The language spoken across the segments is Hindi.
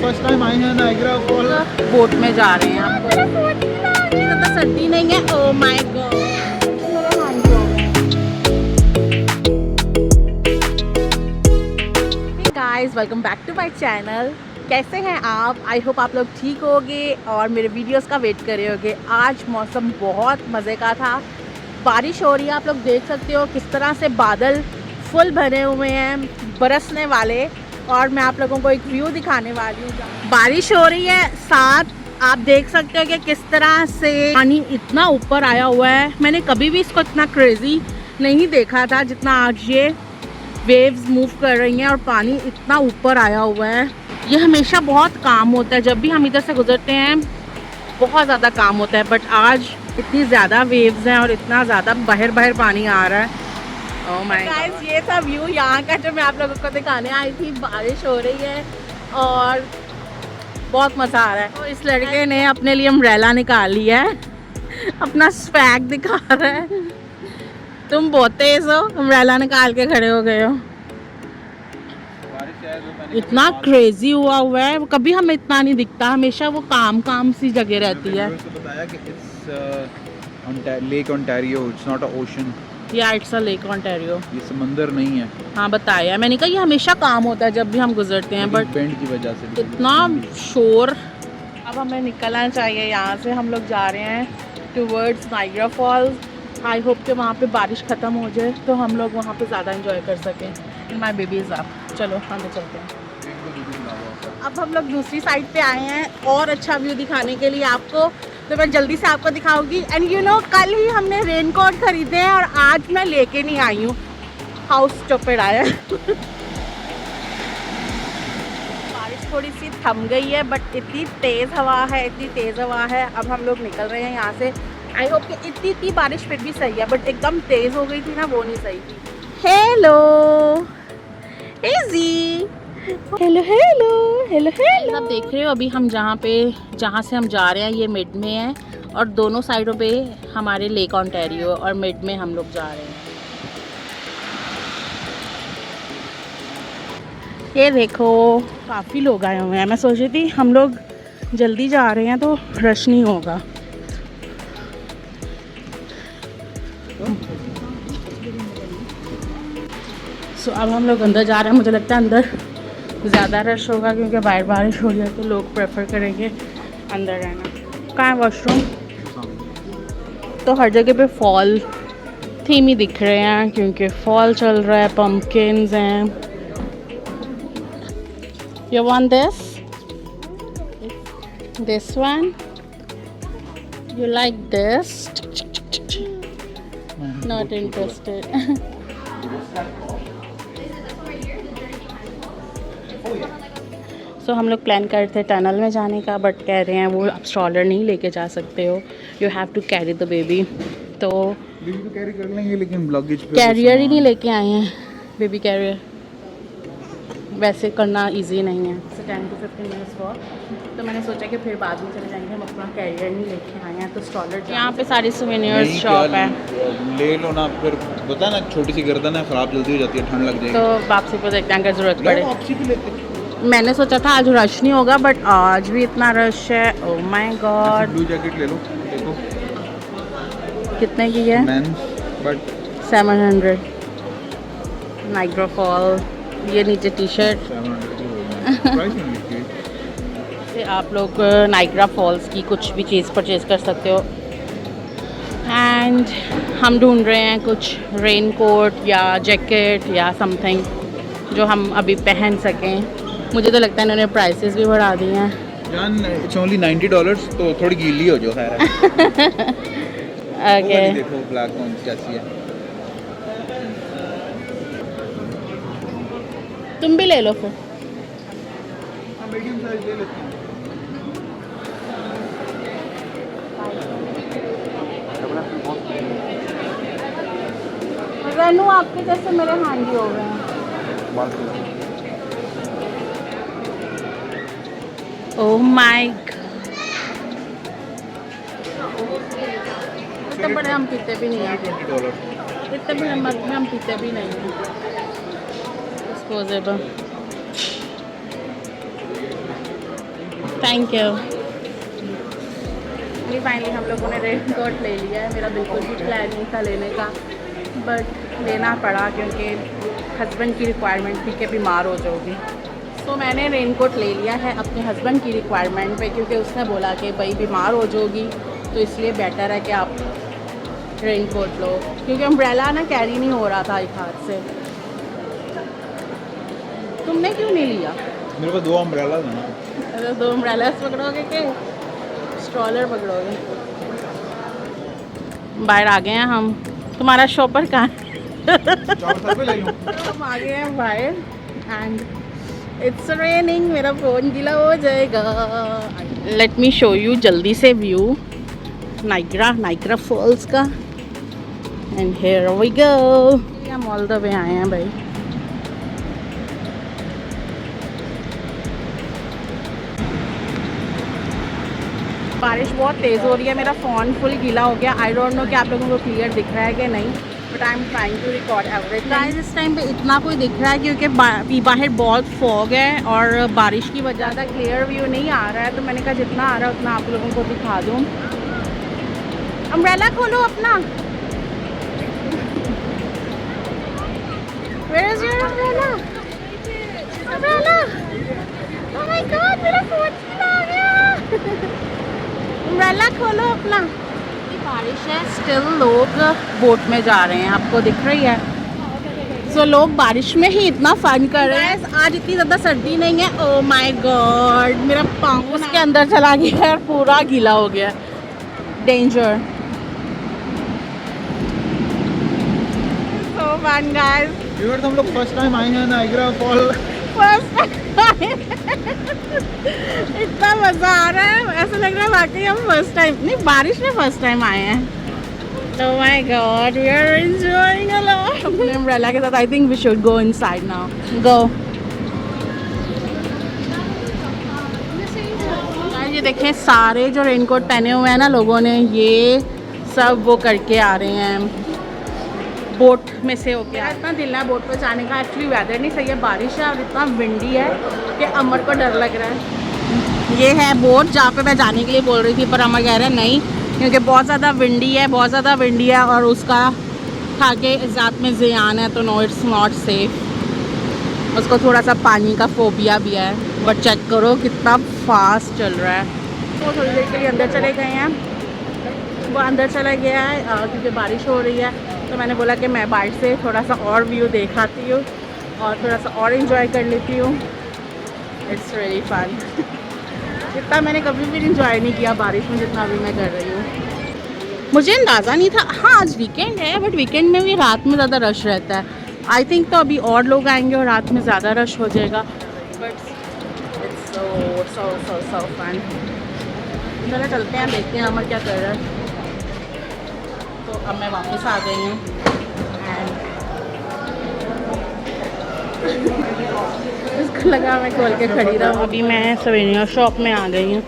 फर्स्ट टाइम आए हैं नायग्रा फॉल। बोट में जा रहे हैं। आपको ज़्यादा सर्दी नहीं है। ओह माय गॉड, मेरे हाथ हो गए। Guys, welcome back to my channel. कैसे हैं आप? आई होप आप लोग ठीक होगे और मेरे वीडियोस का वेट कर रहे होगे। आज मौसम बहुत मज़े का था, बारिश हो रही है। आप लोग देख सकते हो किस तरह से बादल फुल भरे हुए हैं, बरसने वाले। और मैं आप लोगों को एक व्यू दिखाने वाली हूँ। बारिश हो रही है, साथ आप देख सकते हो कि किस तरह से पानी इतना ऊपर आया हुआ है। मैंने कभी भी इसको इतना क्रेजी नहीं देखा था जितना आज ये वेव्स मूव कर रही हैं और पानी इतना ऊपर आया हुआ है। ये हमेशा बहुत काम होता है, जब भी हम इधर से गुजरते हैं बहुत ज़्यादा काम होता है। बट आज इतनी ज़्यादा वेव्स हैं और इतना ज़्यादा बाहर पानी आ रहा है। ओह माय गाइस, ये था व्यू यहाँ का जो मैं आप लोगों को दिखाने आई थी। बारिश हो रही है और बहुत मज़ा आ रहा है। तो इस लड़के ने अपने लिए अम्ब्रेला निकाल लिया है, अपना स्वैग दिखा रहा है। तुम बहुत तेज हो, अम्ब्रेला निकाल के खड़े हो गए हो। इतना क्रेजी हुआ है, कभी हमें इतना नहीं दिखता, हमेशा वो काम सी जगह रहती है। बताया कि it's lake Ontario, it's not a ocean. या इट्स अ लेक ओंटारियो, ये समंदर नहीं है। हाँ बताया, मैंने कहा ये हमेशा काम होता है जब भी हम गुजरते हैं। बट बेंड की वजह से इतना शोर। अब हमें निकलना चाहिए यहाँ से। हम लोग जा रहे हैं towards Niagara false. I hope कि वहाँ पे बारिश ख़त्म हो जाए तो हम लोग वहाँ पे ज़्यादा इंजॉय कर सकें। इन माई बेबीज़ आप। चलो आगे चलते हैं। अब हम लोग दूसरी साइड पे आए हैं और अच्छा व्यू दिखाने के लिए आपको, तो मैं जल्दी से आपको दिखाऊंगी। एंड यू नो, कल ही हमने रेनकोट खरीदे हैं और आज मैं लेके नहीं आई हूँ। हाउस स्टॉपेड आया। बारिश थोड़ी सी थम गई है बट इतनी तेज़ हवा है, इतनी तेज़ हवा है। अब हम लोग निकल रहे हैं यहाँ से। आई होप कि इतनी बारिश फिर भी सही है, बट एकदम तेज़ हो गई थी ना, वो नहीं सही थी। Hello easy, hello hello hello hello. आप देख रहे हो अभी हम जहाँ से हम जा रहे हैं ये मिड में है और दोनों साइडों पे हमारे लेक ओंटारियो और मिड में हम लोग जा रहे हैं। ये देखो काफ़ी लोग आए हुए हैं। मैं सोच रही थी हम लोग जल्दी जा रहे हैं तो रश नहीं होगा। सो अब हम लोग अंदर जा रहे हैं। मुझे लगता है अंदर ज़्यादा रश होगा क्योंकि बाहर बारिश हो रही है, तो लोग प्रेफर करेंगे अंदर रहना। कहाँ है वॉशरूम? तो हर जगह पे फॉल थीम ही दिख रहे हैं क्योंकि फॉल चल रहा है, पम्पकिन्स हैं। You want this? This one? You like this? Not interested. So हम लोग प्लान कर रहे थे टनल में जाने का, बट कह रहे हैं वो आप स्ट्रॉलर नहीं लेके जा सकते हो, you have to carry the baby. तो बेबी तो कैरी कर लेंगे लेकिन लगेज पे कैरियर ही नहीं लेके आए हैं। बेबी कैरियर वैसे करना इजी नहीं है। 10 to 15 मिनट्स वॉक, तो मैंने सोचा कि फिर बाद में चले जाएंगे। हम अपना कैरियर नहीं लेके आए हैं तो स्ट्रॉलर। यहाँ पे सारी सोवेनियर्स शॉप है, ले लो ना। फिर बता ना, छोटी सी गर्दन है, ख़राब जल्दी हो जाती है, ठंड लग जाएगी तो वापसी पर देखते हैं अगर ज़रूरत पड़े। वापसी पे लेते। मैंने सोचा था आज रश नहीं होगा बट आज भी इतना रश है। Oh my God. Blue jacket ले लो, देखो कितने की है? Mains but 700। नायग्रा फॉल, ये नीचे टी शर्ट। 700 प्राइस नहीं लिखी है। से आप लोग नायग्रा फॉल्स की कुछ भी चीज़ परचेज़ कर सकते हो। एंड हम ढूंढ रहे हैं कुछ रेन कोट या जैकेट या समथिंग जो हम अभी पहन सकें। मुझे तो लगता है इन्होंने प्राइसेस भी बढ़ा दी हैं। जान, इट्स ओनली $90, तो थोड़ी गीली हो जो है। ओके, देखो ब्लैक कौन कैसी है। तुम भी ले लो फिर। मीडियम साइज ले लेते हैं। रेनू आपके जैसे मेरे हैंडी हो गए हैं। ओह माय गॉड, इतने बड़े हम पीते भी नहीं हैं। $20। इतने बड़े मग में हम पीते भी नहीं हैं। डिस्पोजेबल। Thank you. फाइनली हम लोगों ने रेन कोट ले लिया है। मेरा बिल्कुल भी प्लान नहीं था लेने का, बट लेना पड़ा क्योंकि हस्बैंड की रिक्वायरमेंट थी कि बीमार हो जाओगी। तो मैंने रेन कोट ले लिया है अपने हस्बैंड की रिक्वायरमेंट पे, क्योंकि उसने बोला कि भाई बीमार हो जाओगी तो इसलिए बेटर है कि आप रेन कोट लो, क्योंकि अम्ब्रेला ना कैरी नहीं हो रहा था एक हाथ से। तुमने क्यों नहीं लिया? मेरे पास 2 अम्ब्रेला था ना। अरे 2 अम्ब्रेलास पकड़ोगे कि स्ट्रॉलर पकड़ोगे? बाहर आ गए हैं हम। तुम्हारा शॉपर कहाँ है? हम आ गए हैं बाहर एंड इट्स रेनिंग। मेरा फ़ोन गीला हो जाएगा। लेट मी शो यू जल्दी से व्यू नाइग्रा फॉल्स का। And here we go. हम ऑल द वे आए हैं भाई। बारिश बहुत तेज़ हो रही है। मेरा फ़ोन फुल गीला हो गया। आई डोंट नो कि आप लोगों को क्लियर दिख रहा है कि नहीं, but I am trying to record everything. Guys इस टाइम पे इतना कोई दिख रहा है क्योंकि बाहर बहुत फॉग है और बारिश की वजह से क्लियर व्यू नहीं आ रहा है, तो मैंने कहा जितना आ रहा है उतना आप लोगों को दिखा दूँ। अम्ब्रेला खोलो अपना। Where is your umbrella? Umbrella! Oh my God, मेरा फ़ोन गीला हो गया। अम्ब्रेला खोलो अपना। बारिश है, स्टिल लोग बोट में जा रहे हैं, आपको दिख रही है। सो लोग बारिश में ही इतना फन कर रहे हैं। आज इतनी ज़्यादा सर्दी नहीं है। ओह माय गॉड, मेरा पाँव उसके अंदर चला गया और पूरा गीला हो गया। Danger. So fun guys. Viewers, हम लोग फर्स्ट टाइम आए हैं नाइग्रा फॉल। इतना मज़ा आ रहा है, ऐसा लग रहा है वाकई हम फर्स्ट टाइम नहीं, बारिश में फर्स्ट टाइम आए हैं। Oh my God, we are enjoying a lot. अपने अम्ब्रेला के साथ I think we should go inside now. Go. ये देखें, सारे जो रेनकोट पहने हुए हैं ना लोगों ने, ये सब वो करके आ रहे हैं बोट में से होके। इतना दिल है बोट पे जाने का। एक्चुअली वेदर नहीं सही है, बारिश है और इतना विंडी है कि अमर को डर लग रहा है। ये है बोट जहाँ पे मैं जाने के लिए बोल रही थी, पर अमर कह रहा है नहीं, क्योंकि बहुत ज़्यादा विंडी है, बहुत ज़्यादा विंडी है और उसका था कि ज़ात में ज़ियान है, तो नो इट्स नॉट सेफ। उसको थोड़ा सा पानी का फोबिया भी है। बट चेक करो कितना फास्ट चल रहा है। वो थोड़ी देर के लिए अंदर चले गए हैं। वो अंदर चला गया है क्योंकि बारिश हो रही है, तो मैंने बोला कि मैं बाहर से थोड़ा सा और व्यू देखाती हूँ और थोड़ा सा और इन्जॉय कर लेती हूँ। It's really fun. इतना मैंने कभी भी इन्जॉय नहीं किया बारिश में जितना अभी मैं कर रही हूँ। मुझे अंदाज़ा नहीं था। हाँ आज वीकेंड है, बट वीकेंड में भी रात में ज़्यादा रश रहता है। आई थिंक तो अभी और लोग आएंगे और रात में ज़्यादा रश हो जाएगा, बट इट्स सो फन। चलो चलते हैं, देखते हैं अमर क्या कर रहा है। तो अब मैं वापस आ गई हूँ एंड इसको लगा मैं खोल के खड़ी रहूँ। अभी मैं सवेनियर शॉप में आ गई हूँ।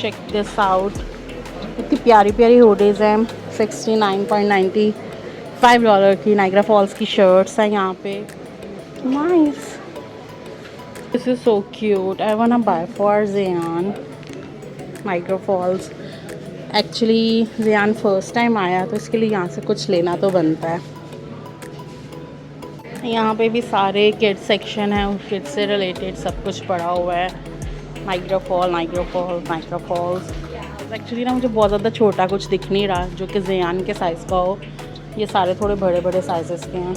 चेक दिस आउट, इतनी प्यारी प्यारी हुडीज़ हैं। $69.95 की नाइग्रा फॉल्स की शर्ट्स हैं यहाँ पे। Nice, this is so cute. I want to buy for Ziyan Niagara Falls. Actually Ziyan first time आया तो इसके लिए यहाँ से कुछ लेना तो बनता है। यहाँ पे भी सारे किड्स सेक्शन है, किड्स से रिलेटेड सब कुछ पड़ा हुआ है। Niagara Falls. एक्चुअली ना मुझे बहुत ज़्यादा छोटा कुछ दिख नहीं रहा जो कि ज़ियान के साइज़ का हो। ये सारे थोड़े बड़े बड़े साइज़ के हैं।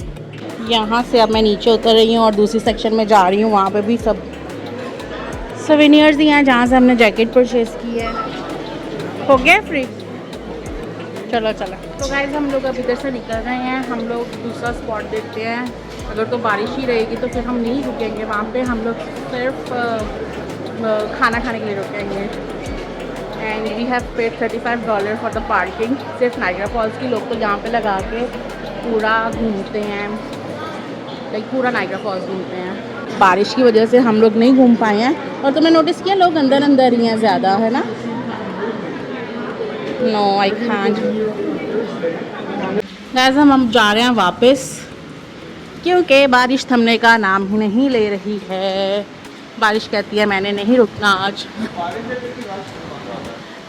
यहाँ से अब मैं नीचे उतर रही हूँ और दूसरी सेक्शन में जा रही हूँ। वहाँ पे भी सब सवेनियर्स ही हैं जहाँ से हमने जैकेट परचेज़ की है। हो गया फ्री। चलो तो गाइस हम लोग अब इधर से निकल रहे हैं। हम लोग दूसरा स्पॉट देखते हैं। अगर तो बारिश ही रहेगी तो फिर हम नहीं रुकेंगे वहाँ पे। हम लोग सिर्फ खाना खाने के लिए रुकेंगे। And we have paid $35 for the parking. सिर्फ नाइग्रा फॉल्स की लोग तो यहाँ पे लगा के पूरा घूमते हैं, लाइक पूरा नाइग्रा फॉल्स घूमते हैं। बारिश की वजह से हम लोग नहीं घूम पाए हैं। और तो मैं नोटिस किया लोग अंदर अंदर ही हैं ज़्यादा, है ना। No I can't. गाइस हम जा रहे हैं वापस क्योंकि बारिश थमने का नाम ही नहीं ले रही है। बारिश कहती है मैंने नहीं रुकना आज।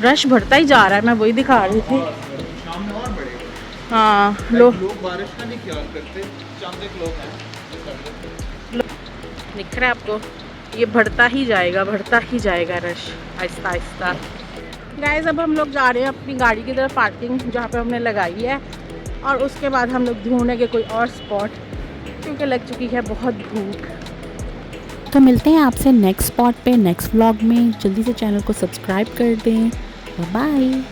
रश बढ़ता ही जा रहा है, मैं वही दिखा रही थी। शाम में और बढ़ेगा। हाँ लोग बारिश का नहीं ख्याल करते, चांद के लोग हैं। दिख रहा है आपको, ये बढ़ता ही जाएगा रश आहिस्ता आहिस्ता। गाइस अब हम लोग जा रहे हैं अपनी गाड़ी की तरफ, पार्किंग जहाँ पे हमने लगाई है, और उसके बाद हम लोग ढूंढेंगे कोई और स्पॉट, क्योंकि लग चुकी है बहुत धूप। तो मिलते हैं आपसे नेक्स्ट स्पॉट पे नेक्स्ट व्लॉग में। जल्दी से चैनल को सब्सक्राइब कर दें। Bye bye.